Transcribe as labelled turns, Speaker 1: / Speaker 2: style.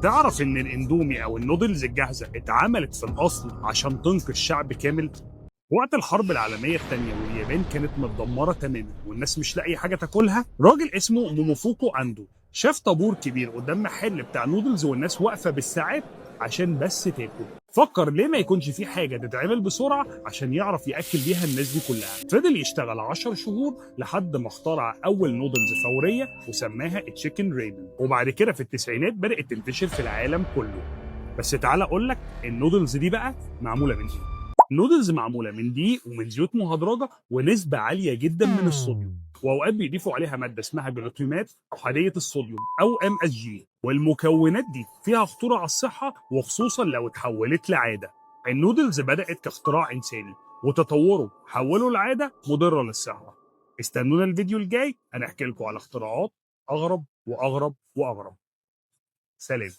Speaker 1: تعرف إن الإندومي أو النودلز الجاهزة اتعملت في الأصل عشان تنقذ شعب كامل؟ وقت الحرب العالمية التانية واليابان كانت متدمرة تماما والناس مش لاقي حاجة تاكلها، راجل اسمه موموفوكو أندو شاف طابور كبير قدام محل بتاع نودلز والناس واقفة بالساعات عشان بس تاكل. فكر ليه ما يكونش في حاجة تتعمل بسرعة عشان يعرف يأكل بيها الناس دي كلها. فضل يشتغل 10 شهور لحد ما اخترع أول نودلز فورية وسماها تشيكن ريمن، وبعد كده في التسعينات بدأت تنتشر في العالم كله. بس تعال أقول لك النودلز دي بقى معمولة من إيه؟ نودلز معموله من دقيق ومن زيوت مهدرجه ونسبه عاليه جدا من الصوديوم، واوقات بيضيفوا عليها ماده اسمها جلوتامات احاديه الصوديوم او MSG، والمكونات دي فيها خطوره على الصحه وخصوصا لو اتحولت لعاده. النودلز بدات كاختراع انساني وتطوره حوله لعاده مضره للصحه. استنونا الفيديو الجاي هنحكي لكم على اختراعات اغرب واغرب واغرب. سلام.